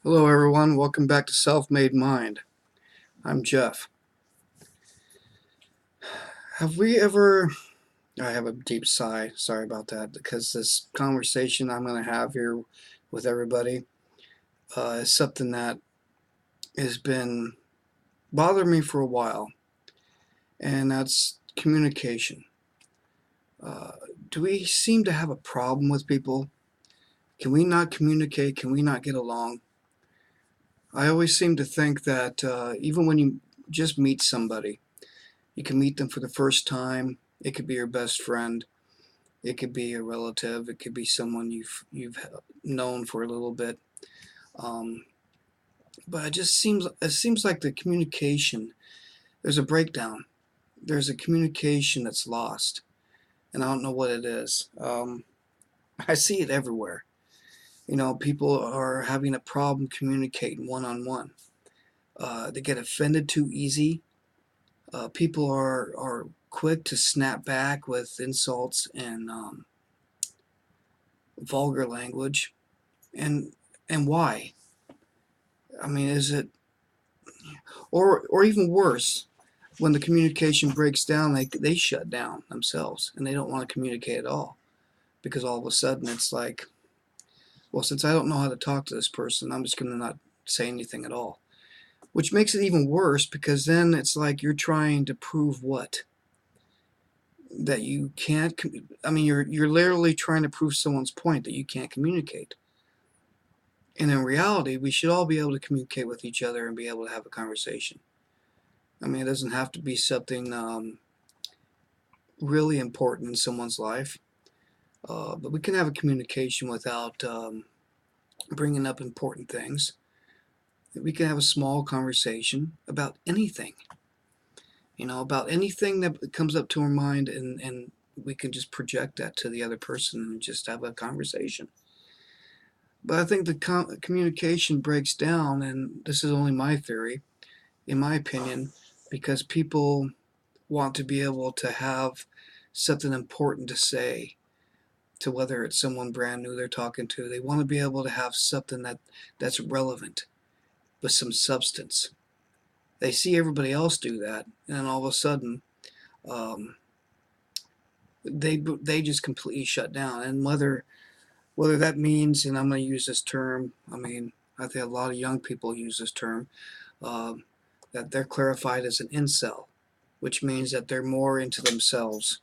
Hello, everyone. Welcome back to Self-Made Mind. I'm Jeff. Have we ever? I have a deep sigh. Sorry about that, because this conversation I'm going to have here with everybody is something that has been bothering me for a while, and that's communication. Uh, do we seem to have a problem with people? Can we not communicate? Can we not get along? I always seem to think that even when you just meet somebody, you can meet them for the first time. It could be your best friend. It could be a relative. It could be someone you've known for a little bit. Um, but it seems like the communication, there's a breakdown. There's a communication that's lost, and I don't know what it is. I see it everywhere. People are having a problem communicating one on one. They get offended too easy. People are quick to snap back with insults and vulgar language. And why? I mean, is it or even worse, when the communication breaks down, they shut down themselves and they don't want to communicate at all, because all of a sudden it's like, well, since I don't know how to talk to this person, I'm just going to not say anything at all. Which makes it even worse, because then it's like you're trying to prove what? That you can't. I mean, you're literally trying to prove someone's point that you can't communicate. And in reality, we should all be able to communicate with each other and be able to have a conversation. I mean, it doesn't have to be something really important in someone's life, but we can have a communication without bringing up important things. We can have a small conversation about anything, about anything that comes up to our mind, and we can just project that to the other person and just have a conversation. But I think the communication breaks down, and this is only my theory, in my opinion, because people want to be able to have something important to say, to whether it's someone brand new they're talking to. They want to be able to have something that's relevant with some substance. They see everybody else do that, and then all of a sudden, um, they just completely shut down. And whether that means, and I'm going to use this term. I mean, I think a lot of young people use this term, um, that they're clarified as an incel, which means that they're more into themselves.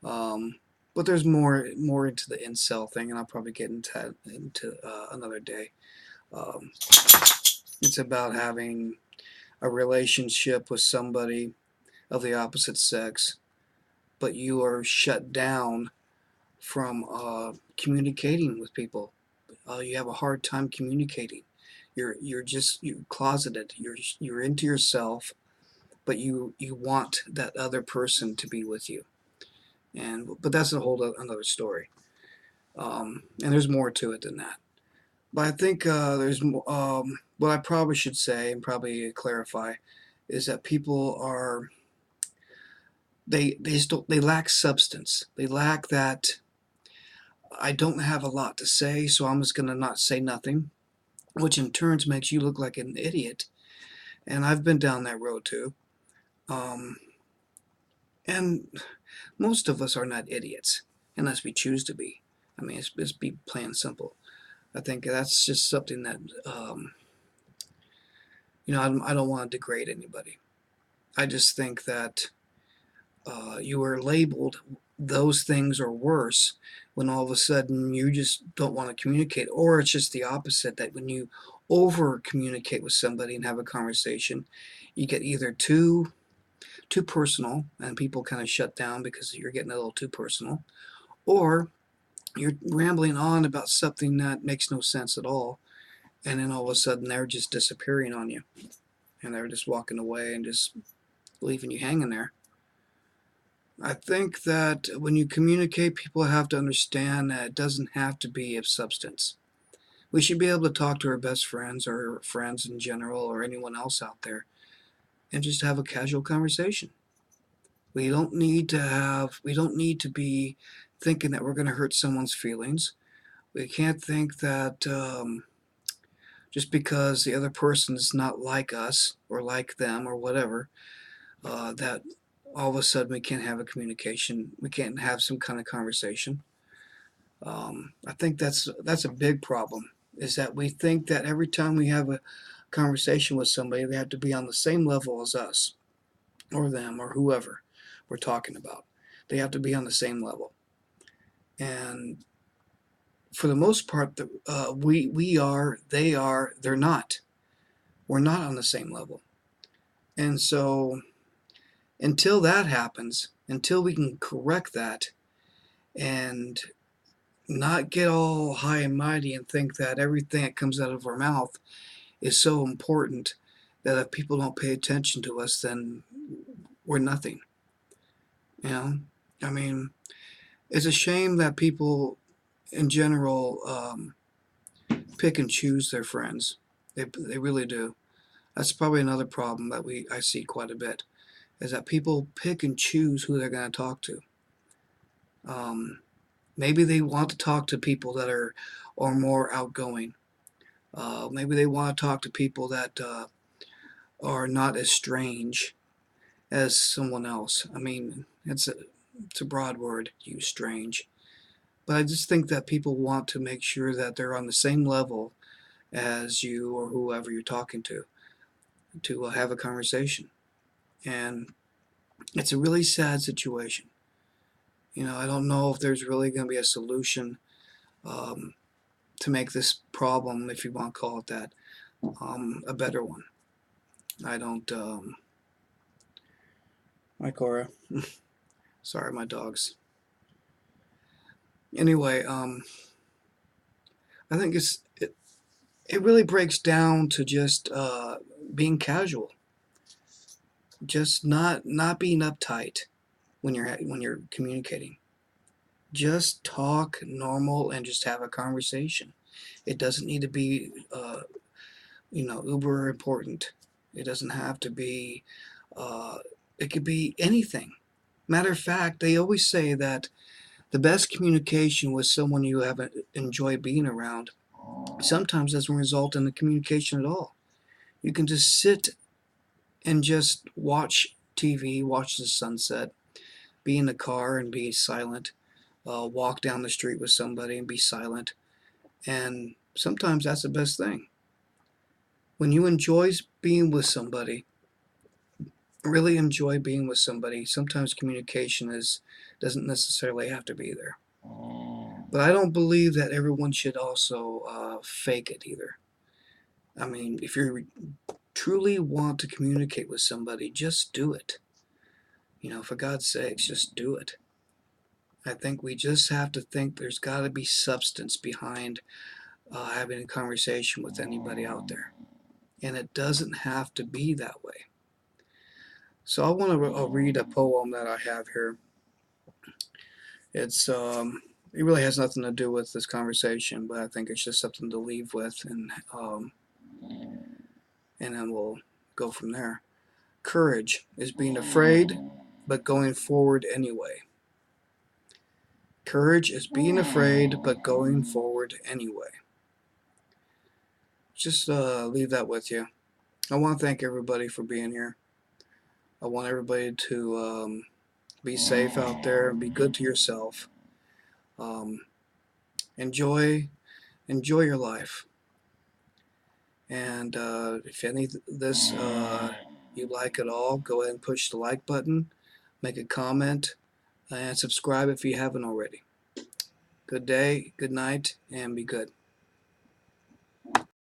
Um, but there's more into the incel thing, and I'll probably get into another day. Um, it's about having a relationship with somebody of the opposite sex, but you are shut down from communicating with people. You have a hard time communicating. You're closeted. You're into yourself, but you want that other person to be with you. But that's a whole another story. And there's more to it than that. But I think there's what I probably should say and probably clarify is that people are they lack substance. They lack that. I don't have a lot to say, so I'm just gonna not say nothing, which in turns makes you look like an idiot. And I've been down that road too. Um, and most of us are not idiots unless we choose to be. I mean, it's be plain and simple. I think that's just something that I don't want to degrade anybody. I just think that you are labeled those things or worse when all of a sudden you just don't want to communicate, or it's just the opposite, that when you over communicate with somebody and have a conversation, you get either too personal and people kind of shut down because you're getting a little too personal, or you're rambling on about something that makes no sense at all, and then all of a sudden they're just disappearing on you, and they're just walking away and just leaving you hanging there. I think that when you communicate, people have to understand that it doesn't have to be of substance. We should be able to talk to our best friends or friends in general or anyone else out there and just have a casual conversation. We don't need to be thinking that we're going to hurt someone's feelings. We can't think that just because the other person is not like us or like them or whatever, that all of a sudden we can't have a communication, we can't have some kind of conversation. I think that's a big problem, is that we think that every time we have a conversation with somebody, they have to be on the same level as us or them or whoever we're talking about. They have to be on the same level. And for the most part, we are, they are, they're not. We're not on the same level. And so until that happens, until we can correct that and not get all high and mighty and think that everything that comes out of our mouth is so important that if people don't pay attention to us, then we're nothing. You know, I mean, it's a shame that people in general pick and choose their friends. They really do. That's probably another problem that I see quite a bit, is that people pick and choose who they're going to talk to. Maybe they want to talk to people that are more outgoing. Maybe they want to talk to people that are not as strange as someone else. I mean, it's a broad word, use strange. But I just think that people want to make sure that they're on the same level as you or whoever you're talking to have a conversation. And it's a really sad situation. You know, I don't know if there's really going to be a solution to make this problem, if you want to call it that, a better one. I don't. Hi, Cora. Sorry, my dogs. Anyway, I think it really breaks down to just being casual, just not being uptight when you're communicating. Just talk normal and just have a conversation. It doesn't need to be uber important. It doesn't have to be. It could be anything. Matter of fact, they always say that the best communication with someone you haven't enjoyed being around sometimes doesn't result in the communication at all. You can just sit and just watch TV, watch the sunset, be in the car and be silent, walk down the street with somebody and be silent. And sometimes that's the best thing. When you enjoy being with somebody, really enjoy being with somebody, sometimes communication doesn't necessarily have to be there. But I don't believe that everyone should also fake it either. I mean, if you truly want to communicate with somebody, just do it. You know, for God's sakes, just do it. I think we just have to think there's got to be substance behind having a conversation with anybody out there. And it doesn't have to be that way. So I want to read a poem that I have here. It's it really has nothing to do with this conversation, but I think it's just something to leave with, and then we'll go from there. Courage is being afraid, but going forward anyway. Courage is being afraid, but going forward anyway. Just leave that with you. I want to thank everybody for being here. I want everybody to be safe out there, be good to yourself. Enjoy your life. And if any of this you like at all, go ahead and push the like button, make a comment, and subscribe if you haven't already. Good day, good night, and be good.